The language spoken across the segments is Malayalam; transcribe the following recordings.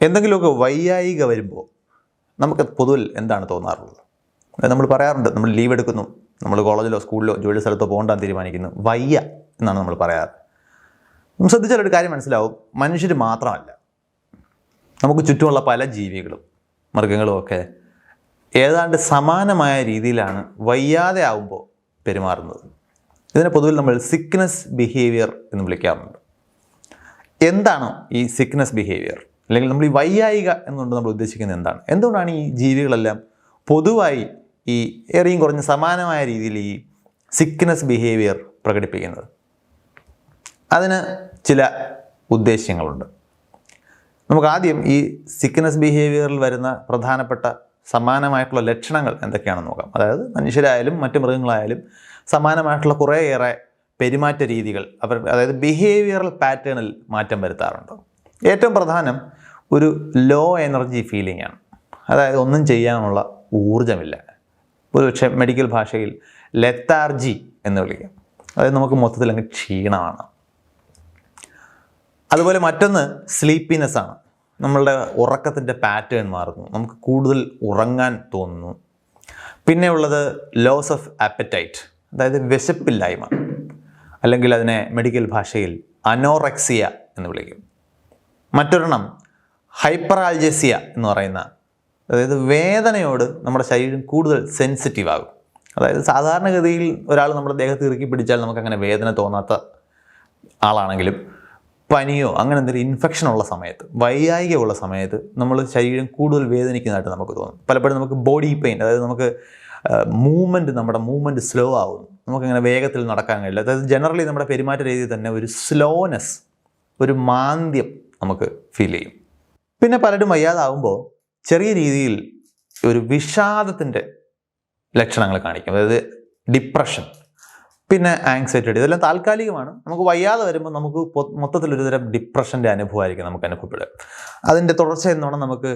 എന്തെങ്കിലുമൊക്കെ വയ്യായിക വരുമ്പോൾ നമുക്ക് പൊതുവിൽ എന്താണ് തോന്നാറുള്ളത്? നമ്മൾ പറയാറുണ്ട്, നമ്മൾ ലീവ് എടുക്കുന്നു, നമ്മൾ കോളേജിലോ സ്കൂളിലോ ജോലി സ്ഥലത്തോ പോകണ്ടാന്ന് തീരുമാനിക്കുന്നു, വയ്യ എന്നാണ് നമ്മൾ പറയാറ്. നമ്മൾ ശ്രദ്ധിച്ചാലൊരു കാര്യം മനസ്സിലാവും, മനുഷ്യർ മാത്രമല്ല, നമുക്ക് ചുറ്റുമുള്ള പല ജീവികളും മൃഗങ്ങളും ഒക്കെ ഏതാണ്ട് സമാനമായ രീതിയിലാണ് വയ്യാതെ ആവുമ്പോൾ പെരുമാറുന്നത്. ഇതിനെ പൊതുവിൽ നമ്മൾ സിക്നെസ് ബിഹേവിയർ എന്ന് വിളിക്കാറുണ്ട്. എന്താണ് ഈ സിക്നെസ് ബിഹേവിയർ, അല്ലെങ്കിൽ നമ്മൾ ഈ വയ്യായിക എന്നുകൊണ്ട് നമ്മൾ ഉദ്ദേശിക്കുന്നത് എന്താണ്? എന്തുകൊണ്ടാണ് ഈ ജീവികളെല്ലാം പൊതുവായി ഈ ഏറെയും കുറഞ്ഞ സമാനമായ രീതിയിൽ ഈ സിക്നെസ് ബിഹേവിയർ പ്രകടിപ്പിക്കുന്നത്? അതിന് ചില ഉദ്ദേശ്യങ്ങളുണ്ട്. നമുക്ക് ആദ്യം ഈ സിക്നെസ് ബിഹേവിയറിൽ വരുന്ന പ്രധാനപ്പെട്ട സമാനമായിട്ടുള്ള ലക്ഷണങ്ങൾ എന്തൊക്കെയാണെന്ന് നോക്കാം. അതായത് മനുഷ്യരായാലും മറ്റ് മൃഗങ്ങളായാലും സമാനമായിട്ടുള്ള കുറേയേറെ പെരുമാറ്റ രീതികൾ അതായത് ബിഹേവിയറൽ പാറ്റേണിൽ മാറ്റം വരുത്താറുണ്ട്. ഏറ്റവും പ്രധാനം ഒരു ലോ എനർജി ഫീലിംഗ് ആണ്. അതായത് ഒന്നും ചെയ്യാനുള്ള ഊർജ്ജമില്ല. ഒരുപക്ഷെ മെഡിക്കൽ ഭാഷയിൽ ലെത്താർജി എന്ന് വിളിക്കാം. അതായത് നമുക്ക് മൊത്തത്തിൽ അങ്ങ് ക്ഷീണമാണ്. അതുപോലെ മറ്റൊന്ന് സ്ലീപ്പിനെസ് ആണ്. നമ്മളുടെ ഉറക്കത്തിൻ്റെ പാറ്റേൺ മാറുന്നു, നമുക്ക് കൂടുതൽ ഉറങ്ങാൻ തോന്നുന്നു. പിന്നെ ഉള്ളത് ലോസ് ഓഫ് ആപ്പറ്റൈറ്റ്, അതായത് വിശപ്പില്ലായ്മ, അല്ലെങ്കിൽ അതിനെ മെഡിക്കൽ ഭാഷയിൽ അനോറെക്സിയ എന്ന് വിളിക്കും. മറ്റൊരെണ്ണം ഹൈപ്പറാൽജസിയ എന്ന് പറയുന്ന, അതായത് വേദനയോട് നമ്മുടെ ശരീരം കൂടുതൽ സെൻസിറ്റീവ് ആകും. അതായത് സാധാരണഗതിയിൽ ഒരാൾ നമ്മുടെ ദേഹത്ത് ഇറുക്കി പിടിച്ചാൽ നമുക്കങ്ങനെ വേദന തോന്നാത്ത ആളാണെങ്കിലും പനിയോ അങ്ങനെ എന്തെങ്കിലും ഇൻഫെക്ഷൻ ഉള്ള സമയത്ത്, വയ്യായിക ഉള്ള സമയത്ത് നമ്മൾ ശരീരം കൂടുതൽ വേദനിക്കുന്നതായിട്ട് നമുക്ക് തോന്നും. പലപ്പോഴും നമുക്ക് ബോഡി പെയിൻ, അതായത് നമുക്ക് നമ്മുടെ മൂവ്മെൻറ്റ് സ്ലോ ആവുന്നു, നമുക്കങ്ങനെ വേഗത്തിൽ നടക്കാൻ കഴിയില്ല. അതായത് ജനറലി നമ്മുടെ പെരുമാറ്റ രീതിയിൽ തന്നെ ഒരു സ്ലോനെസ്, ഒരു മാന്ദ്യം നമുക്ക് ഫീൽ ചെയ്യും. പിന്നെ പലരും വയ്യാതാവുമ്പോൾ ചെറിയ രീതിയിൽ ഒരു വിഷാദത്തിൻ്റെ ലക്ഷണങ്ങൾ കാണിക്കും. അതായത് ഡിപ്രഷൻ, പിന്നെ ആങ്സൈറ്റി. ഇതെല്ലാം താൽക്കാലികമാണ്. നമുക്ക് വയ്യാതെ വരുമ്പോൾ നമുക്ക് മൊത്തത്തിലൊരു തരം ഡിപ്രഷൻ്റെ അനുഭവമായിരിക്കും നമുക്ക് അനുഭവപ്പെടുക. അതിൻ്റെ തുടർച്ച എന്നോണം നമുക്ക്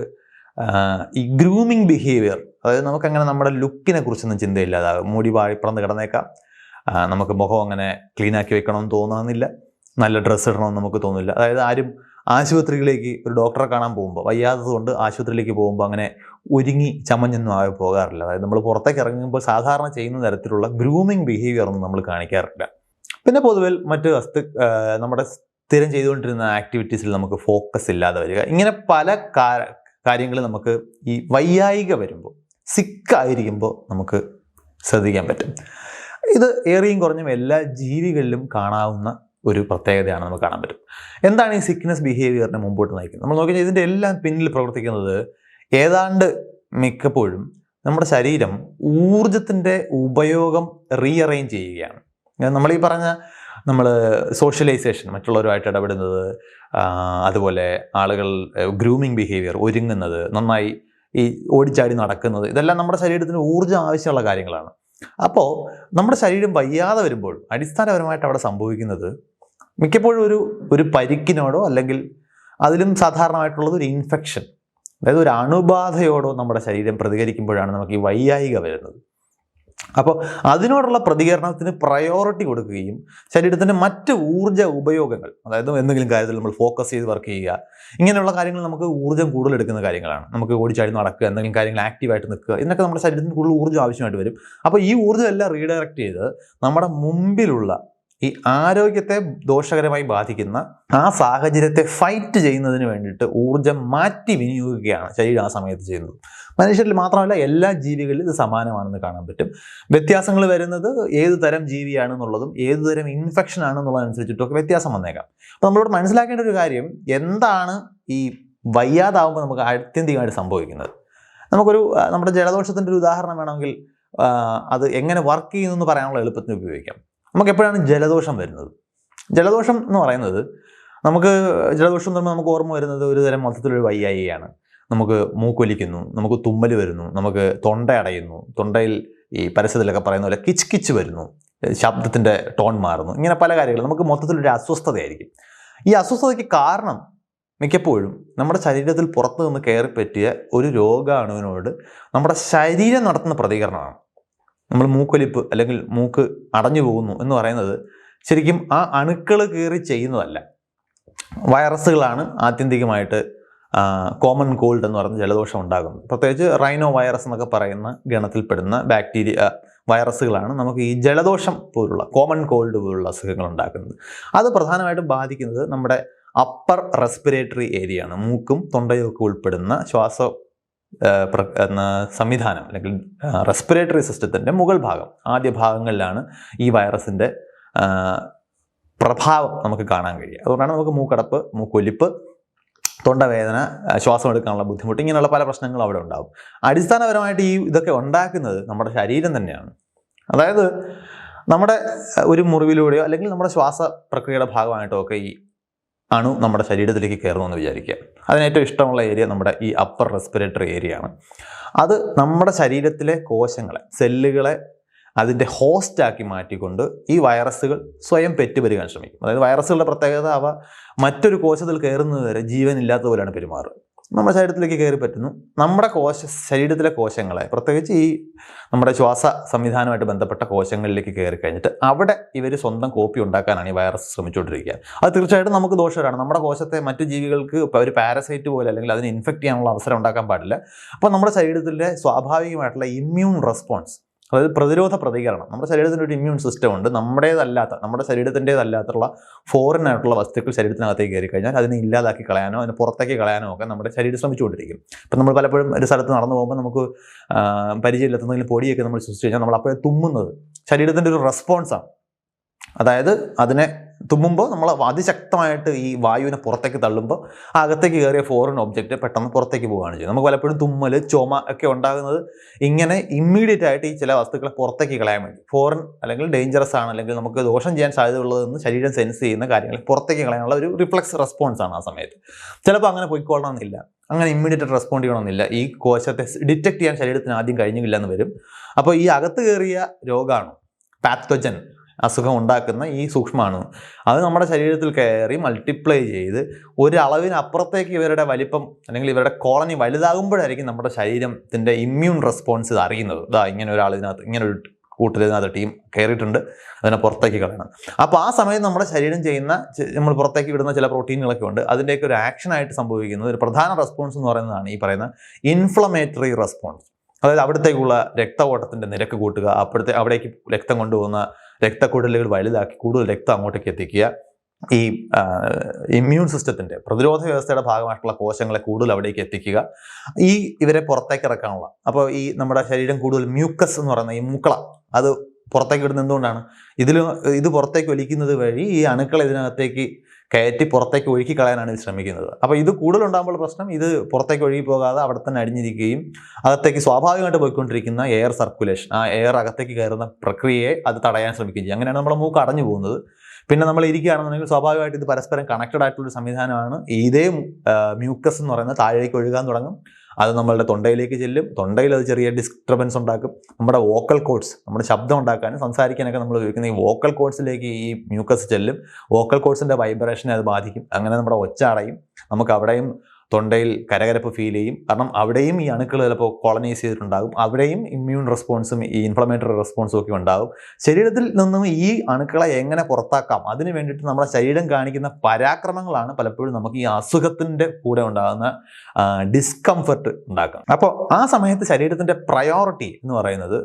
ഈ ഗ്രൂമിങ് ബിഹേവിയർ, അതായത് നമുക്കങ്ങനെ നമ്മുടെ ലുക്കിനെ കുറിച്ചൊന്നും ചിന്തയില്ലാതാകും. മുടി വാഴിപ്പറന്ന് കിടന്നേക്കാം, നമുക്ക് മുഖം അങ്ങനെ ക്ലീനാക്കി വെക്കണമെന്ന് തോന്നുന്നില്ല, നല്ല ഡ്രസ്സ് ഇടണമെന്ന് നമുക്ക് തോന്നില്ല. അതായത് ആരും ആശുപത്രികളിലേക്ക് ഒരു ഡോക്ടറെ കാണാൻ പോകുമ്പോൾ, വയ്യാത്തത് കൊണ്ട് ആശുപത്രിയിലേക്ക് പോകുമ്പോൾ അങ്ങനെ ഒരുങ്ങി ചമഞ്ഞൊന്നും ആകെ പോകാറില്ല. അതായത് നമ്മൾ പുറത്തേക്ക് ഇറങ്ങുമ്പോൾ സാധാരണ ചെയ്യുന്ന തരത്തിലുള്ള ഗ്രൂമിങ് ബിഹേവിയർ ഒന്നും നമ്മൾ കാണിക്കാറില്ല. പിന്നെ പൊതുവെ മറ്റ് നമ്മുടെ സ്ഥിരം ചെയ്തുകൊണ്ടിരുന്ന ആക്ടിവിറ്റീസിൽ നമുക്ക് ഫോക്കസ് ഇല്ലാതെ വരിക, ഇങ്ങനെ പല കാര്യങ്ങൾ നമുക്ക് ഈ വയ്യായിക വരുമ്പോൾ, സിക്കായിരിക്കുമ്പോൾ നമുക്ക് ശ്രദ്ധിക്കാൻ പറ്റും. ഇത് ഏറെയും കുറഞ്ഞും എല്ലാ ജീവികളിലും കാണാവുന്ന ഒരു പ്രത്യേകതയാണ്, നമുക്ക് കാണാൻ പറ്റും. എന്താണ് ഈ സിക്നെസ് ബിഹേവിയറിനെ മുമ്പോട്ട് നയിക്കുന്നത്? നമ്മൾ നോക്കിയാൽ ഇതിൻ്റെ എല്ലാം പിന്നിൽ പ്രവർത്തിക്കുന്നത് ഏതാണ്ട് മിക്കപ്പോഴും നമ്മുടെ ശരീരം ഊർജത്തിൻ്റെ ഉപയോഗം റീഅറേഞ്ച് ചെയ്യുകയാണ്. നമ്മൾ ഈ പറഞ്ഞ സോഷ്യലൈസേഷൻ, മറ്റുള്ളവരുമായിട്ട് ഇടപെടുന്നത്, അതുപോലെ ആളുകൾ ഗ്രൂമിങ് ബിഹേവിയർ, ഒരുങ്ങുന്നത്, നന്നായി ഈ ഓടിച്ചാടി നടക്കുന്നത്, ഇതെല്ലാം നമ്മുടെ ശരീരത്തിന് ഊർജ്ജം ആവശ്യമുള്ള കാര്യങ്ങളാണ്. അപ്പോൾ നമ്മുടെ ശരീരം വയ്യാതെ വരുമ്പോൾ അടിസ്ഥാനപരമായിട്ട് അവിടെ സംഭവിക്കുന്നത് മിക്കപ്പോഴും ഒരു പരിക്കിനോടോ അല്ലെങ്കിൽ അതിലും സാധാരണമായിട്ടുള്ളത് ഒരു ഇൻഫെക്ഷൻ, അതായത് ഒരു അണുബാധയോടോ നമ്മുടെ ശരീരം പ്രതികരിക്കുമ്പോഴാണ് നമുക്ക് ഈ വയ്യായിക വരുന്നത്. അപ്പോൾ അതിനോടുള്ള പ്രതികരണത്തിന് പ്രയോറിറ്റി കൊടുക്കുകയും ശരീരത്തിൻ്റെ മറ്റ് ഊർജ്ജ ഉപയോഗങ്ങൾ, അതായത് എന്തെങ്കിലും കാര്യത്തിൽ നമ്മൾ ഫോക്കസ് ചെയ്ത് വർക്ക് ചെയ്യുക, ഇങ്ങനെയുള്ള കാര്യങ്ങൾ നമുക്ക് ഊർജ്ജം കൂടുതൽ എടുക്കുന്ന കാര്യങ്ങളാണ്. നമുക്ക് ഓടിച്ചാടി നടക്കുക, എന്തെങ്കിലും കാര്യങ്ങൾ ആക്റ്റീവായിട്ട് നിൽക്കുക, ഇതിനൊക്കെ നമ്മുടെ ശരീരത്തിന് കൂടുതൽ ഊർജ്ജം ആവശ്യമായിട്ട് വരും. അപ്പോൾ ഈ ഊർജ്ജം എല്ലാം റീഡയറക്റ്റ് ചെയ്ത് നമ്മുടെ മുമ്പിലുള്ള ഈ ആരോഗ്യത്തെ ദോഷകരമായി ബാധിക്കുന്ന ആ സാഹചര്യത്തെ ഫൈറ്റ് ചെയ്യുന്നതിന് വേണ്ടിയിട്ട് ഊർജ്ജം മാറ്റി വിനിയോഗിക്കുകയാണ് ശരീരം ആ സമയത്ത് ചെയ്യുന്നത്. മനുഷ്യരിൽ മാത്രമല്ല എല്ലാ ജീവികളിലും ഇത് സമാനമാണെന്ന് കാണാൻ പറ്റും. വ്യത്യാസങ്ങൾ വരുന്നത് ഏത് തരം ജീവിയാണെന്നുള്ളതും ഏത് തരം ഇൻഫെക്ഷൻ ആണെന്നുള്ളതനുസരിച്ചിട്ടൊക്കെ വ്യത്യാസം വന്നേക്കാം. അപ്പോൾ നമ്മളോട് മനസ്സിലാക്കേണ്ട ഒരു കാര്യം, എന്താണ് ഈ വയ്യാതാവുമ്പോൾ നമുക്ക് ആത്യന്തികമായിട്ട് സംഭവിക്കുന്നത്? നമ്മുടെ ജലദോഷത്തിൻ്റെ ഒരു ഉദാഹരണം വേണമെങ്കിൽ അത് എങ്ങനെ വർക്ക് ചെയ്യുന്നു എന്ന് പറയാനുള്ള എളുപ്പത്തിന് ഉപയോഗിക്കാം. നമുക്ക് എപ്പോഴാണ് ജലദോഷം വരുന്നത്? ജലദോഷം എന്ന് പറയുന്നത് ജലദോഷം എന്ന് പറയുമ്പോൾ നമുക്ക് ഓർമ്മ വരുന്നത് ഒരു തരം മൊത്തത്തിലൊരു വയ്യായികയാണ്. നമുക്ക് മൂക്കൊലിക്കുന്നു, നമുക്ക് തുമ്മൽ വരുന്നു, നമുക്ക് തൊണ്ട അടയുന്നു, തൊണ്ടയിൽ ഈ പരസ്യത്തിലൊക്കെ പറയുന്ന പോലെ കിച്ച് കിച്ച് വരുന്നു, ശബ്ദത്തിൻ്റെ ടോൺ മാറുന്നു, ഇങ്ങനെ പല കാര്യങ്ങളും നമുക്ക് മൊത്തത്തിലൊരു അസ്വസ്ഥതയായിരിക്കും. ഈ അസ്വസ്ഥതയ്ക്ക് കാരണം മിക്കപ്പോഴും നമ്മുടെ ശരീരത്തിൽ പുറത്തു നിന്ന് കയറിപ്പറ്റിയ ഒരു രോഗാണുവിനോട് നമ്മുടെ ശരീരം നടത്തുന്ന പ്രതികരണമാണ്. നമ്മൾ മൂക്കൊലിപ്പ് അല്ലെങ്കിൽ മൂക്ക് അടഞ്ഞു പോകുന്നു എന്ന് പറയുന്നത് ശരിക്കും ആ അണുക്കൾ കയറി ചെയ്യുന്നതല്ല, വൈറസുകളാണ് ആത്യന്തികമായിട്ട് കോമൺ കോൾഡ് എന്ന് പറയുന്ന ജലദോഷം ഉണ്ടാകുന്നത്. പ്രത്യേകിച്ച് റൈനോ വൈറസ് എന്നൊക്കെ പറയുന്ന ഗണത്തിൽപ്പെടുന്ന വൈറസുകളാണ് നമുക്ക് ഈ ജലദോഷം പോലുള്ള കോമൺ കോൾഡ് പോലുള്ള അസുഖങ്ങൾ ഉണ്ടാക്കുന്നത്. അത് പ്രധാനമായിട്ടും ബാധിക്കുന്നത് നമ്മുടെ അപ്പർ റെസ്പിറേറ്ററി ഏരിയ ആണ്. മൂക്കും തൊണ്ടയും ഒക്കെ ഉൾപ്പെടുന്ന സംവിധാനം അല്ലെങ്കിൽ റെസ്പിറേറ്ററി സിസ്റ്റത്തിൻ്റെ മുകൾ ഭാഗം, ആദ്യ ഭാഗങ്ങളിലാണ് ഈ വൈറസിൻ്റെ പ്രഭാവം നമുക്ക് കാണാൻ കഴിയുക. അതുകൊണ്ടാണ് നമുക്ക് മൂക്കടപ്പ്, മൂക്കൊലിപ്പ്, തൊണ്ടവേദന, ശ്വാസം എടുക്കാനുള്ള ബുദ്ധിമുട്ട്, ഇങ്ങനെയുള്ള പല പ്രശ്നങ്ങളും അവിടെ ഉണ്ടാകും. അടിസ്ഥാനപരമായിട്ട് ഇതൊക്കെ ഉണ്ടാക്കുന്നത് നമ്മുടെ ശരീരം തന്നെയാണ്. അതായത് നമ്മുടെ ഒരു മുറിവിലൂടെയോ അല്ലെങ്കിൽ നമ്മുടെ ശ്വാസ പ്രക്രിയയുടെ ഭാഗമായിട്ടോ ഒക്കെ ഈ അണു നമ്മുടെ ശരീരത്തിലേക്ക് കയറുമെന്ന് വിചാരിക്കുക. അതിന് ഏറ്റവും ഇഷ്ടമുള്ള ഏരിയ നമ്മുടെ ഈ അപ്പർ റെസ്പിറേറ്ററി ഏരിയ ആണ്. അത് നമ്മുടെ ശരീരത്തിലെ കോശങ്ങളെ, സെല്ലുകളെ അതിൻ്റെ ഹോസ്റ്റാക്കി മാറ്റിക്കൊണ്ട് ഈ വൈറസുകൾ സ്വയം പെറ്റുപെരുകാൻ ശ്രമിക്കും. അതായത് വൈറസുകളുടെ പ്രത്യേകത അവ മറ്റൊരു കോശത്തിൽ കയറുന്നത് വരെ ജീവനില്ലാത്ത പോലെയാണ് പെരുമാറുക. നമ്മുടെ ശരീരത്തിലേക്ക് കയറി പറ്റുന്നു. നമ്മുടെ ശരീരത്തിലെ കോശങ്ങളെ, പ്രത്യേകിച്ച് ഈ നമ്മുടെ ശ്വാസ സംവിധാനമായിട്ട് ബന്ധപ്പെട്ട കോശങ്ങളിലേക്ക് കയറി കഴിഞ്ഞിട്ട് അവിടെ ഇവർ സ്വന്തം കോപ്പി ഉണ്ടാക്കാനാണ് ഈ വൈറസ് ശ്രമിച്ചുകൊണ്ടിരിക്കുക. അത് തീർച്ചയായിട്ടും നമുക്ക് ദോഷകരമാണ്. നമ്മുടെ കോശത്തെ മറ്റു ജീവികൾക്ക് ഒരു പാരസൈറ്റ് പോലെ അല്ലെങ്കിൽ അതിനെ ഇൻഫെക്റ്റ് ചെയ്യാനുള്ള അവസരം ഉണ്ടാക്കാൻ പാടില്ല. അപ്പോൾ നമ്മുടെ ശരീരത്തിലെ സ്വാഭാവികമായിട്ടുള്ള ഇമ്മ്യൂൺ റെസ്പോൺസ്, അതായത് പ്രതിരോധ പ്രതികരണം, നമ്മുടെ ശരീരത്തിൻ്റെ ഒരു ഇമ്മ്യൂൺ സിസ്റ്റം ഉണ്ട്. നമ്മുടെ ശരീരത്തിൻ്റേതല്ലാത്തുള്ള ഫോറിൻ ആയിട്ടുള്ള വസ്തുക്കൾ ശരീരത്തിനകത്തേക്ക് കയറി കഴിഞ്ഞാൽ അതിനെ ഇല്ലാതാക്കി കളയാനോ അതിനെ പുറത്തേക്ക് കളയാനോ ഒക്കെ നമ്മുടെ ശരീരം ശ്രമിച്ചുകൊണ്ടിരിക്കും. ഇപ്പം നമ്മൾ പലപ്പോഴും ഒരു സ്ഥലത്ത് നടന്നു പോകുമ്പോൾ നമുക്ക് പരിചയമില്ലാത്തതെങ്കിലും പൊടിയൊക്കെ നമ്മൾ സൃഷ്ടിച്ച് കഴിഞ്ഞാൽ നമ്മൾ അപ്പോഴേ തുമ്മുന്നത് ശരീരത്തിൻ്റെ ഒരു റെസ്പോൺസാണ്. അതായത് അതിനെ തുമ്മുമ്പോൾ നമ്മൾ അതിശക്തമായിട്ട് ഈ വായുവിനെ പുറത്തേക്ക് തള്ളുമ്പോൾ അകത്തേക്ക് കയറിയ ഫോറിൻ ഒബ്ജക്റ്റ് പെട്ടെന്ന് പുറത്തേക്ക് പോവുകയാണ് ചെയ്യുന്നത്. നമുക്ക് പലപ്പോഴും തുമ്മൽ, ചുമ ഒക്കെ ഉണ്ടാകുന്നത് ഇങ്ങനെ ഇമ്മീഡിയറ്റ് ആയിട്ട് ഈ ചില വസ്തുക്കളെ പുറത്തേക്ക് കളയാൻ വേണ്ടി, ഫോറിൻ അല്ലെങ്കിൽ ഡേഞ്ചറസ് ആണ് അല്ലെങ്കിൽ നമുക്ക് ദോഷം ചെയ്യാൻ സാധ്യതയുള്ളതെന്ന് ശരീരം സെൻസ് ചെയ്യുന്ന കാര്യങ്ങൾ പുറത്തേക്ക് കളയാനുള്ള ഒരു റിഫ്ലക്സ് റെസ്പോൺസ് ആണ് ആ സമയത്ത്. ചിലപ്പോൾ അങ്ങനെ പോയിക്കൊള്ളണമെന്നില്ല, അങ്ങനെ ഇമ്മീഡിയറ്റ് റെസ്പോണ്ട് ചെയ്യണമെന്നില്ല. ഈ കോശത്തെ ഡിറ്റക്ട് ചെയ്യാൻ ശരീരത്തിന് ആദ്യം കഴിഞ്ഞില്ല എന്ന് വരും. അപ്പോൾ ഈ അകത്ത് കയറിയ രോഗാണു, പാത്തോജൻ, അസുഖം ഉണ്ടാക്കുന്ന ഈ സൂക്ഷ്മാണു അത് നമ്മുടെ ശരീരത്തിൽ കയറി മൾട്ടിപ്ലൈ ചെയ്ത് ഒരളവിനപ്പുറത്തേക്ക് ഇവരുടെ വലിപ്പം അല്ലെങ്കിൽ ഇവരുടെ കോളനി വലുതാകുമ്പോഴായിരിക്കും നമ്മുടെ ശരീരത്തിൻ്റെ ഇമ്മ്യൂൺ റെസ്പോൺസ് ഇത് അറിയുന്നത്. ഇങ്ങനെ ഒരാളിനകത്ത്, ഇങ്ങനെ ഒരു കൂട്ടത്തിനകത്ത് ടീം കയറിയിട്ടുണ്ട്, അതിനെ പുറത്തേക്ക് കളയണം. അപ്പോൾ ആ സമയത്ത് നമ്മുടെ ശരീരം ചെയ്യുന്ന, നമ്മൾ പുറത്തേക്ക് വിടുന്ന ചില പ്രോട്ടീനുകളൊക്കെ ഉണ്ട്. അതിൻ്റെയൊക്കെ ഒരു ആക്ഷനായിട്ട് സംഭവിക്കുന്നത് ഒരു പ്രധാന റെസ്പോൺസ് എന്ന് പറയുന്നതാണ് ഈ പറയുന്ന ഇൻഫ്ലമേറ്ററി റെസ്പോൺസ്. അതായത് അവിടത്തേക്കുള്ള രക്തഓട്ടത്തിൻ്റെ നിരക്ക് കൂട്ടുക, അവിടേക്ക് രക്തം കൊണ്ടുപോകുന്ന രക്തക്കുഴലുകൾ വലുതാക്കി കൂടുതൽ രക്തം അങ്ങോട്ടേക്ക് എത്തിക്കുക, ഈ ഇമ്മ്യൂൺ സിസ്റ്റത്തിൻ്റെ പ്രതിരോധ വ്യവസ്ഥയുടെ ഭാഗമായിട്ടുള്ള കോശങ്ങളെ കൂടുതൽ അവിടേക്ക് എത്തിക്കുക, ഇവരെ പുറത്തേക്ക് ഇറക്കാനുള്ള. അപ്പോൾ ഈ നമ്മുടെ ശരീരം കൂടുതൽ മ്യൂക്കസ് എന്ന് പറയുന്ന ഈ മൂക്കള അത് പുറത്തേക്ക് ഇടുന്നത് എന്തുകൊണ്ടാണ്? ഇത് പുറത്തേക്ക് ഒലിക്കുന്നത് വഴി ഈ അണുക്കൾ ഇതിനകത്തേക്ക് കയറ്റി പുറത്തേക്ക് ഒഴുക്കി കളയാനാണ് ഇത് ശ്രമിക്കുന്നത്. അപ്പോൾ ഇത് കൂടുതലുണ്ടാകുമ്പോൾ പ്രശ്നം, ഇത് പുറത്തേക്ക് ഒഴുകി പോകാതെ അവിടെ തന്നെ അടിഞ്ഞിരിക്കുകയും അകത്തേക്ക് സ്വാഭാവികമായിട്ട് പോയിക്കൊണ്ടിരിക്കുന്ന എയർ സർക്കുലേഷൻ, ആ എയർ അകത്തേക്ക് കയറുന്ന പ്രക്രിയയെ അത് തടയാൻ ശ്രമിക്കുകയും ചെയ്യും. അങ്ങനെയാണ് നമ്മുടെ മൂക്ക് അടഞ്ഞു പോകുന്നത്. പിന്നെ നമ്മൾ ഇരിക്കുകയാണെന്നുണ്ടെങ്കിൽ സ്വാഭാവികമായിട്ട് ഇത് പരസ്പരം കണക്റ്റഡ് ആയിട്ടുള്ളൊരു സംവിധാനമാണ്. ഇതേ മ്യൂക്കസ് എന്ന് പറയുന്നത് താഴേക്ക് ഒഴുകാൻ തുടങ്ങും. അത് നമ്മളുടെ തൊണ്ടയിലേക്ക് ചെല്ലും. തൊണ്ടയിൽ അത് ചെറിയ ഡിസ്റ്റർബൻസ് ഉണ്ടാക്കും. നമ്മുടെ വോക്കൽ കോഡ്സ്, നമ്മുടെ ശബ്ദം ഉണ്ടാക്കാനും സംസാരിക്കാനൊക്കെ നമ്മൾ ഉപയോഗിക്കുന്ന ഈ വോക്കൽ കോഡ്സിലേക്ക് ഈ മ്യൂക്കസ് ചെല്ലും. വോക്കൽ കോഡ്സിൻ്റെ വൈബ്രേഷനെ അത് ബാധിക്കും. അങ്ങനെ നമ്മുടെ ഒച്ച അടയും. നമുക്ക് അവിടെയും തൊണ്ടയിൽ കരകരപ്പ് ഫീൽ ചെയ്യും. കാരണം അവിടെയും ഈ അണുക്കൾ ചിലപ്പോൾ കോളനൈസ് ചെയ്തിട്ടുണ്ടാകും. അവിടെയും ഇമ്മ്യൂൺ റെസ്പോൺസും ഈ ഇൻഫ്ലമേറ്ററി റെസ്പോൺസും ഒക്കെ ഉണ്ടാകും. ശരീരത്തിൽ നിന്നും ഈ അണുക്കളെ എങ്ങനെ പുറത്താക്കാം, അതിന് വേണ്ടിയിട്ട് നമ്മുടെ ശരീരം കാണിക്കുന്ന പരാക്രമങ്ങളാണ് പലപ്പോഴും നമുക്ക് ഈ അസുഖത്തിൻ്റെ കൂടെ ഉണ്ടാകുന്ന ഡിസ്കംഫർട്ട് ഉണ്ടാക്കുക. അപ്പോൾ ആ സമയത്ത് ശരീരത്തിൻ്റെ പ്രയോറിറ്റി എന്ന് പറയുന്നത്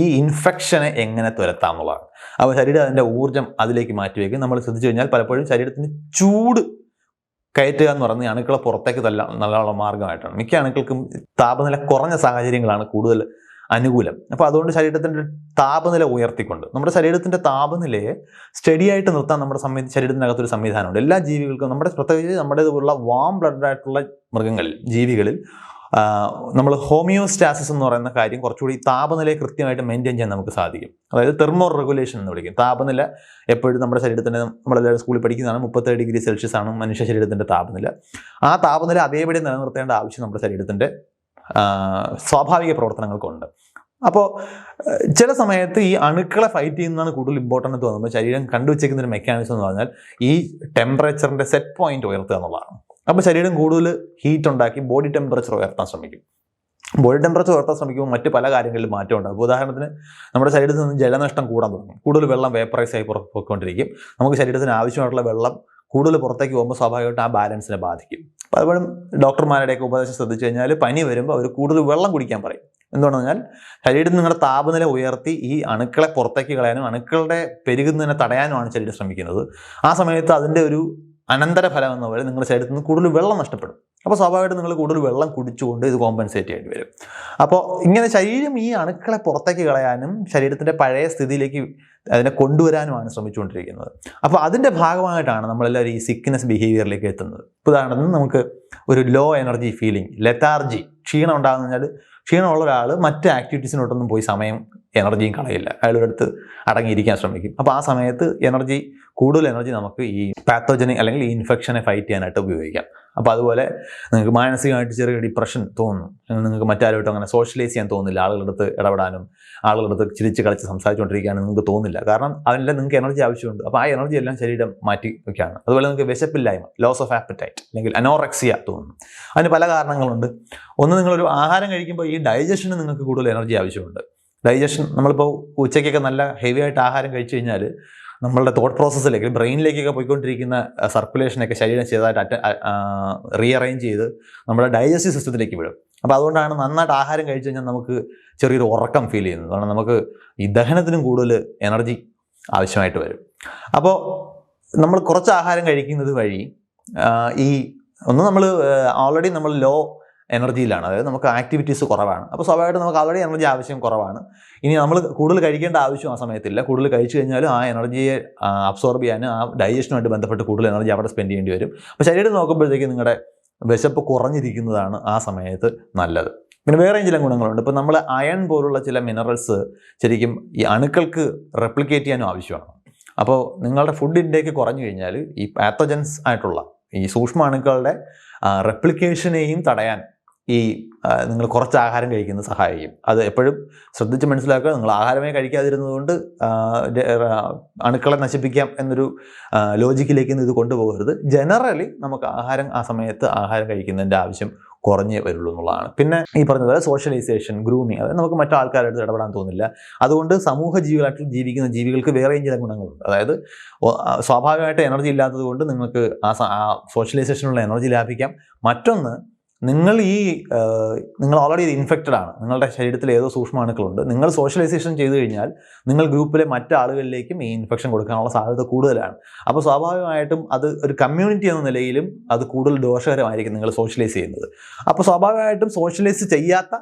ഈ ഇൻഫെക്ഷനെ എങ്ങനെ തുരത്താം എന്നുള്ളതാണ്. അപ്പോൾ ശരീരം അതിൻ്റെ ഊർജ്ജം അതിലേക്ക് മാറ്റിവെക്കും. നമ്മൾ ശ്രദ്ധിച്ചു കഴിഞ്ഞാൽ പലപ്പോഴും ശരീരത്തിന് ചൂട് കയറ്റുക എന്ന് പറയുന്നത് അണുക്കളെ പുറത്തേക്ക് നല്ലുള്ള മാർഗമായിട്ടാണ്. മിക്ക അണുക്കൾക്കും താപനില കുറഞ്ഞ സാഹചര്യങ്ങളാണ് കൂടുതൽ അനുകൂലം. അപ്പോൾ അതുകൊണ്ട് ശരീരത്തിൻ്റെ താപനില ഉയർത്തിക്കൊണ്ട് നമ്മുടെ ശരീരത്തിൻ്റെ താപനിലയെ സ്റ്റഡി ആയിട്ട് നിർത്താൻ നമ്മുടെ ശരീരത്തിനകത്തൊരു സംവിധാനമുണ്ട്. എല്ലാ ജീവികൾക്കും, പ്രത്യേകിച്ച് നമ്മുടെ ഇതുപോലുള്ള വാം ബ്ലഡ് ആയിട്ടുള്ള ജീവികളിൽ നമ്മൾ ഹോമിയോസ്റ്റാസിസ് എന്ന് പറയുന്ന കാര്യം കുറച്ചുകൂടി താപനിലയെ കൃത്യമായിട്ട് മെയിൻറ്റെയിൻ ചെയ്യാൻ നമുക്ക് സാധിക്കും. അതായത് തെർമോ റെഗുലേഷൻ എന്ന് വിളിക്കും. താപനില എപ്പോഴും നമ്മുടെ ശരീരത്തിൻ്റെ, നമ്മളെല്ലാവരും സ്കൂളിൽ പഠിക്കുന്നതാണ്, 37 ഡിഗ്രി സെൽഷ്യസ് ആണ് മനുഷ്യ ശരീരത്തിൻ്റെ താപനില. ആ താപനില അതേപടി നിലനിർത്തേണ്ട ആവശ്യം നമ്മുടെ ശരീരത്തിൻ്റെ സ്വാഭാവിക പ്രവർത്തനങ്ങൾക്കുണ്ട്. അപ്പോൾ ചില സമയത്ത് ഈ അണുക്കളെ ഫൈറ്റ് ചെയ്യുന്നതാണ് കൂടുതൽ ഇമ്പോർട്ടൻ്റ് തോന്നുമ്പോൾ ശരീരം കണ്ടുവച്ചേക്കുന്ന ഒരു മെക്കാനിസം എന്ന് പറഞ്ഞാൽ ഈ ടെമ്പറേച്ചറിൻ്റെ സെറ്റ് പോയിന്റ് ഉയർത്തുക എന്നുള്ളതാണ്. അപ്പോൾ ശരീരം കൂടുതൽ ഹീറ്റ് ഉണ്ടാക്കി ബോഡി ടെമ്പറേച്ചർ ഉയർത്താൻ ശ്രമിക്കും. ബോഡി ടെമ്പറേച്ചർ ഉയർത്താൻ ശ്രമിക്കുമ്പോൾ മറ്റ് പല കാര്യങ്ങളിലും മാറ്റം ഉണ്ടാകും. ഉദാഹരണത്തിന് നമ്മുടെ ശരീരത്തിൽ നിന്ന് ജലനഷ്ടം കൂടാൻ തുടങ്ങും. കൂടുതൽ വെള്ളം വേപ്പറൈസ് ആയി പോയിക്കൊണ്ടിരിക്കും. നമുക്ക് ശരീരത്തിന് ആവശ്യമായിട്ടുള്ള വെള്ളം കൂടുതൽ പുറത്തേക്ക് പോകുമ്പോൾ സ്വാഭാവികമായിട്ട് ആ ബാലൻസിനെ ബാധിക്കും. പലപ്പോഴും ഡോക്ടർമാരുടെയൊക്കെ ഉപദേശം ശ്രദ്ധിച്ചു കഴിഞ്ഞാൽ പനി വരുമ്പോൾ അവർ കൂടുതൽ വെള്ളം കുടിക്കാൻ പറയും. എന്തുകൊണ്ടെന്ന് പറഞ്ഞാൽ ശരീരത്തിൽ നിങ്ങളുടെ താപനില ഉയർത്തി ഈ അണുക്കളെ പുറത്തേക്ക് കളയാനും അണുക്കളുടെ പെരുകുന്നതിനെ തടയാനുമാണ് ശരീരം ശ്രമിക്കുന്നത്. ആ സമയത്ത് അതിൻ്റെ ഒരു അനന്തരഫലം എന്ന പോലെ നിങ്ങളുടെ ശരീരത്തിൽ നിന്ന് കൂടുതൽ വെള്ളം നഷ്ടപ്പെടും. അപ്പോൾ സ്വാഭാവികമായിട്ടും നിങ്ങൾ കൂടുതൽ വെള്ളം കുടിച്ചുകൊണ്ട് ഇത് കോമ്പൻസേറ്റ് ചെയ്യേണ്ടി വരും. അപ്പോൾ ഇങ്ങനെ ശരീരം ഈ അണുക്കളെ പുറത്തേക്ക് കളയാനും ശരീരത്തിൻ്റെ പഴയ സ്ഥിതിയിലേക്ക് അതിനെ കൊണ്ടുവരാനുമാണ് ശ്രമിച്ചുകൊണ്ടിരിക്കുന്നത്. അപ്പോൾ അതിൻ്റെ ഭാഗമായിട്ടാണ് നമ്മളെല്ലാവരും ഈ സിക്നെസ് ബിഹേവിയറിലേക്ക് എത്തുന്നത്. ഉദാഹരണത്തിന് നമുക്ക് ഒരു ലോ എനർജി ഫീലിംഗ്, ലെത്താർജി, ക്ഷീണം ഉണ്ടാകുന്ന കഴിഞ്ഞാൽ ക്ഷീണമുള്ള ഒരാൾ മറ്റ് ആക്ടിവിറ്റീസിനോട്ടൊന്നും പോയി എനർജിയും കളയില്ല, അയാളൊരിടത്ത് അടങ്ങിയിരിക്കാൻ ശ്രമിക്കും. അപ്പോൾ ആ സമയത്ത് കൂടുതൽ എനർജി നമുക്ക് ഈ പാത്തോജനെ അല്ലെങ്കിൽ ഈ ഇൻഫെക്ഷനെ ഫൈറ്റ് ചെയ്യാനായിട്ട് ഉപയോഗിക്കാം. അപ്പോൾ അതുപോലെ നിങ്ങൾക്ക് മാനസികമായിട്ട് ചെറിയ ഡിപ്രഷൻ തോന്നും, നിങ്ങൾക്ക് മറ്റാരുമായിട്ടും അങ്ങനെ സോഷ്യലൈസ് ചെയ്യാൻ തോന്നില്ല, ആളുകളടുത്ത് ഇടപെടാനും ആളുകളടുത്ത് ചിരിച്ച് കളിച്ച് സംസാരിച്ചുകൊണ്ടിരിക്കാനും നിങ്ങൾക്ക് തോന്നില്ല. കാരണം അതിനെല്ലാം നിങ്ങൾക്ക് എനർജി ആവശ്യമുണ്ട്. അപ്പോൾ ആ എനർജി എല്ലാം ശരീരം മാറ്റി വയ്ക്കുകയാണ്. അതുപോലെ നിങ്ങൾക്ക് വിശപ്പില്ലായ്മ, ലോസ് ഓഫ് ആപ്പറ്റൈറ്റ് അല്ലെങ്കിൽ അനോറക്സിയ തോന്നുന്നു. അതിന് പല കാരണങ്ങളുണ്ട്. ഒന്ന്, നിങ്ങളൊരു ആഹാരം കഴിക്കുമ്പോൾ ഈ ഡൈജഷന് നിങ്ങൾക്ക് കൂടുതൽ എനർജി ആവശ്യമുണ്ട്. ഡൈജഷൻ, നമ്മളിപ്പോൾ ഉച്ചയ്ക്കൊക്കെ നല്ല ഹെവി ആയിട്ട് ആഹാരം കഴിച്ചു കഴിഞ്ഞാൽ നമ്മളുടെ തോട്ട് പ്രോസസ്സിലേക്ക്, ബ്രെയിനിലേക്കൊക്കെ പോയിക്കൊണ്ടിരിക്കുന്ന സർക്കുലേഷനൊക്കെ ശരീരം ചെയ്തതായിട്ട് റീഅറേഞ്ച് ചെയ്ത് നമ്മുടെ ഡൈജസ്റ്റീവ് സിസ്റ്റത്തിലേക്ക് വിടും. അപ്പോൾ അതുകൊണ്ടാണ് നന്നായിട്ട് ആഹാരം കഴിച്ചു കഴിഞ്ഞാൽ നമുക്ക് ചെറിയൊരു ഉറക്കം ഫീൽ ചെയ്യുന്നത്. കാരണം നമുക്ക് ഈ ദഹനത്തിനും കൂടുതൽ എനർജി ആവശ്യമായിട്ട് വരും. അപ്പോൾ നമ്മൾ കുറച്ച് ആഹാരം കഴിക്കുന്നത് വഴി നമ്മൾ ഓൾറെഡി നമ്മൾ ലോ എനർജിയിലാണ്, അതായത് നമുക്ക് ആക്ടിവിറ്റീസ് കുറവാണ്. അപ്പോൾ സ്വാഭാവികമായിട്ട് നമുക്ക് ഓൾറെഡി എനർജി ആവശ്യം കുറവാണ്. ഇനി നമ്മൾ കൂടുതൽ കഴിക്കേണ്ട ആവശ്യം ആ സമയത്തില്ല. കൂടുതൽ കഴിച്ചു കഴിഞ്ഞാലും ആ എനർജിയെ അബ്സോർബ് ചെയ്യാനും ആ ഡൈജഷനുമായിട്ട് ബന്ധപ്പെട്ട് കൂടുതൽ എനർജി അവിടെ സ്പെൻഡ് ചെയ്യേണ്ടി വരും. അപ്പോൾ ശരീരം നോക്കുമ്പോഴത്തേക്ക് നിങ്ങളുടെ വിശപ്പ് കുറഞ്ഞിരിക്കുന്നതാണ് ആ സമയത്ത് നല്ലത്. പിന്നെ വേറെ ചില ഗുണങ്ങളുണ്ട്. ഇപ്പോൾ നമ്മൾ അയൺ പോലുള്ള ചില മിനറൽസ് ശരിക്കും ഈ അണുക്കൾക്ക് റെപ്ലിക്കേറ്റ് ചെയ്യാനും ആവശ്യമാണ്. അപ്പോൾ നിങ്ങളുടെ ഫുഡ് ഇൻടേക്ക് കുറഞ്ഞു കഴിഞ്ഞാൽ ഈ പാത്തോജൻസ് ആയിട്ടുള്ള ഈ സൂക്ഷ്മ അണുക്കളുടെ റെപ്ലിക്കേഷനെയും തടയാൻ നിങ്ങൾ കുറച്ച് ആഹാരം കഴിക്കുന്നത് സഹായിക്കും. അത് എപ്പോഴും ശ്രദ്ധിച്ച് മനസ്സിലാക്കുക. നിങ്ങൾ ആഹാരമേ കഴിക്കാതിരുന്നതുകൊണ്ട് അണുക്കളെ നശിപ്പിക്കാം എന്നൊരു ലോജിക്കിലേക്ക് ഇത് കൊണ്ടുപോകരുത്. ജനറലി നമുക്ക് ആ സമയത്ത് ആഹാരം കഴിക്കുന്നതിൻ്റെ ആവശ്യം കുറഞ്ഞേ വരുള്ളൂ എന്നുള്ളതാണ്. പിന്നെ ഈ പറഞ്ഞതുപോലെ സോഷ്യലൈസേഷൻ, ഗ്രൂമിങ്, അതായത് നമുക്ക് മറ്റു ആൾക്കാരുടെ അടുത്ത് ഇടപെടാൻ തോന്നില്ല. അതുകൊണ്ട് സമൂഹ ജീവികളായിട്ട് ജീവിക്കുന്ന ജീവികൾക്ക് വേറെയും ചില ഗുണങ്ങളുണ്ട്. അതായത് സ്വാഭാവികമായിട്ട് എനർജി ഇല്ലാത്തത് കൊണ്ട് നിങ്ങൾക്ക് ആ സോഷ്യലൈസേഷനുള്ള എനർജി ലാഭിക്കാം. മറ്റൊന്ന്, നിങ്ങൾ ഓൾറെഡി ഇൻഫെക്റ്റഡ് ആണ്, നിങ്ങളുടെ ശരീരത്തിൽ ഏതോ സൂക്ഷ്മാണുക്കളുണ്ട്. നിങ്ങൾ സോഷ്യലൈസേഷൻ ചെയ്തു കഴിഞ്ഞാൽ നിങ്ങൾ ഗ്രൂപ്പിലെ മറ്റാളുകളിലേക്കും ഈ ഇൻഫെക്ഷൻ കൊടുക്കാനുള്ള സാധ്യത കൂടുതലാണ്. അപ്പോൾ സ്വാഭാവികമായിട്ടും അത് ഒരു കമ്മ്യൂണിറ്റി എന്ന നിലയിലും അത് കൂടുതൽ ദോഷകരമായിരിക്കും നിങ്ങൾ സോഷ്യലൈസ് ചെയ്യുന്നത്. അപ്പോൾ സ്വാഭാവികമായിട്ടും സോഷ്യലൈസ് ചെയ്യാത്ത,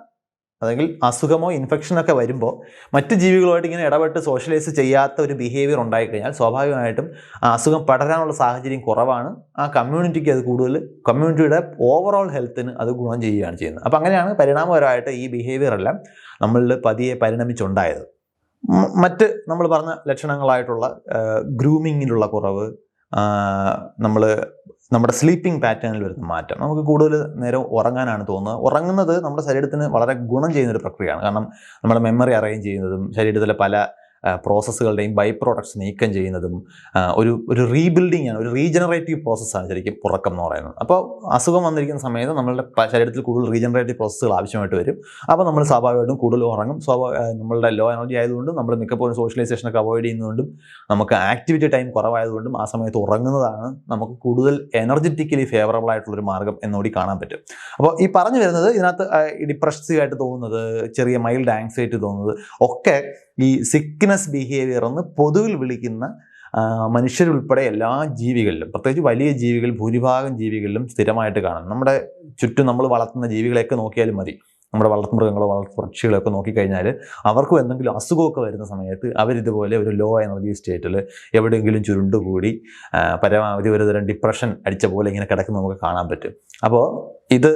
അല്ലെങ്കിൽ അസുഖമോ ഇൻഫെക്ഷനൊക്കെ വരുമ്പോൾ മറ്റ് ജീവികളുമായിട്ട് ഇങ്ങനെ ഇടപെട്ട് സോഷ്യലൈസ് ചെയ്യാത്ത ഒരു ബിഹേവിയർ ഉണ്ടായിക്കഴിഞ്ഞാൽ സ്വാഭാവികമായിട്ടും ആ അസുഖം പടരാനുള്ള സാഹചര്യം കുറവാണ്. ആ കമ്മ്യൂണിറ്റിക്ക് അത് കമ്മ്യൂണിറ്റിയുടെ ഓവറോൾ ഹെൽത്തിന് അത് ഗുണം ചെയ്യുകയാണ് ചെയ്യുന്നത്. അപ്പോൾ അങ്ങനെയാണ് പരിണാമപരമായിട്ട് ഈ ബിഹേവിയർ എല്ലാം നമ്മളിൽ പതിയെ പരിണമിച്ചുണ്ടായത്. മറ്റ് നമ്മൾ പറഞ്ഞ ലക്ഷണങ്ങളായിട്ടുള്ള ഗ്രൂമിങ്ങിലുള്ള കുറവ്, നമ്മുടെ സ്ലീപ്പിംഗ് പാറ്റേണിൽ വരുന്ന മാറ്റം, നമുക്ക് കൂടുതൽ നേരം ഉറങ്ങാനാണ് തോന്നുന്നത്. ഉറങ്ങുന്നത് നമ്മുടെ ശരീരത്തിന് വളരെ ഗുണം ചെയ്യുന്നൊരു പ്രക്രിയയാണ്. കാരണം നമ്മുടെ മെമ്മറി അറേഞ്ച് ചെയ്യുന്നതും ശരീരത്തിലെ പല പ്രോസസ്സുകളുടെയും ബൈ പ്രോഡക്ട്സ് നീക്കം ചെയ്യുന്നതും ഒരു റീബിൽഡിംഗ് ആണ്, ഒരു റീജനറേറ്റീവ് പ്രോസസ്സാണ് ശരിക്കും ഉറക്കം എന്ന് പറയുന്നത്. അപ്പോൾ അസുഖം വന്നിരിക്കുന്ന സമയത്ത് നമ്മളുടെ ശരീരത്തിൽ കൂടുതൽ റീജനറേറ്റീവ് പ്രോസസ്സുകൾ ആവശ്യമായിട്ട് വരും. അപ്പോൾ നമ്മൾ സ്വാഭാവികമായിട്ടും കൂടുതൽ ഉറങ്ങും. നമ്മളുടെ ലോ എനർജി ആയതുകൊണ്ടും നമ്മൾ മിക്കപ്പോഴും സോഷ്യലൈസേഷനൊക്കെ അവോയ്ഡ് ചെയ്യുന്നതുകൊണ്ടും നമുക്ക് ആക്ടിവിറ്റി ടൈം കുറവായതുകൊണ്ടും ആ സമയത്ത് ഉറങ്ങുന്നതാണ് നമുക്ക് കൂടുതൽ എനർജറ്റിക്കലി ഫേവറബിൾ ആയിട്ടുള്ളൊരു മാർഗ്ഗം എന്നുകൂടി കാണാൻ പറ്റും. അപ്പോൾ ഈ പറഞ്ഞു വരുന്നത്, ഇതിനകത്ത് ഡിപ്രസീവ് ആയിട്ട് തോന്നുന്നത്, ചെറിയ മൈൽഡ് ആങ്സൈറ്റി തോന്നുന്നത് ഒക്കെ ഈ സിക്നെസ് ബിഹേവിയർ എന്ന് പൊതുവിൽ വിളിക്കുന്ന മനുഷ്യരുൾപ്പെടെ എല്ലാ ജീവികളിലും, പ്രത്യേകിച്ച് വലിയ ജീവികൾ, ഭൂരിഭാഗം ജീവികളിലും സ്ഥിരമായിട്ട് കാണും. നമ്മുടെ ചുറ്റും നമ്മൾ വളർത്തുന്ന ജീവികളെയൊക്കെ നോക്കിയാലും മതി, നമ്മുടെ വളർത്തുമൃഗങ്ങളോ പക്ഷികളൊക്കെ നോക്കിക്കഴിഞ്ഞാൽ അവർക്കും എന്തെങ്കിലും അസുഖമൊക്കെ വരുന്ന സമയത്ത് അവരിതുപോലെ ഒരു ലോ എനർജി സ്റ്റേറ്റിൽ എവിടെയെങ്കിലും ചുരുണ്ടുകൂടി പരമാവധി ഒരുതരം ഡിപ്രഷൻ അടിച്ച പോലെ ഇങ്ങനെ കിടക്കുന്ന നമുക്ക് കാണാൻ പറ്റും. അപ്പോൾ ഇത്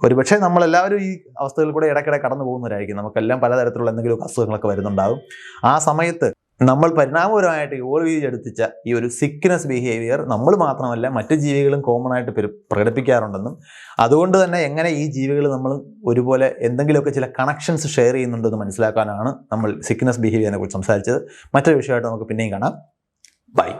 ഒരുപക്ഷെ നമ്മളെല്ലാവരും ഈ അവസ്ഥകളിൽ കൂടെ ഇടയ്ക്കിടെ കടന്നു പോകുന്നവരായിരിക്കും. നമുക്കെല്ലാം പലതരത്തിലുള്ള എന്തെങ്കിലും അസുഖങ്ങളൊക്കെ വരുന്നുണ്ടാകും. ആ സമയത്ത് നമ്മൾ പരിണാമപരമായിട്ട് ഇവോൾവ് ചെയ്തെടുത്തിച്ച ഈ ഒരു സിക്നെസ് ബിഹേവിയർ നമ്മൾ മാത്രമല്ല മറ്റ് ജീവികളും കോമൺ ആയിട്ട് പ്രകടിപ്പിക്കാറുണ്ടെന്നും അതുകൊണ്ട് തന്നെ എങ്ങനെ ഈ ജീവികൾ നമ്മൾ ഒരുപോലെ എന്തെങ്കിലുമൊക്കെ ചില കണക്ഷൻസ് ഷെയർ ചെയ്യുന്നുണ്ടെന്ന് മനസ്സിലാക്കാനാണ് നമ്മൾ സിക്നെസ് ബിഹേവിയറിനെ കുറിച്ച് സംസാരിച്ചത്. മറ്റൊരു വിഷയമായിട്ട് നമുക്ക് പിന്നെയും കാണാം. ബൈ.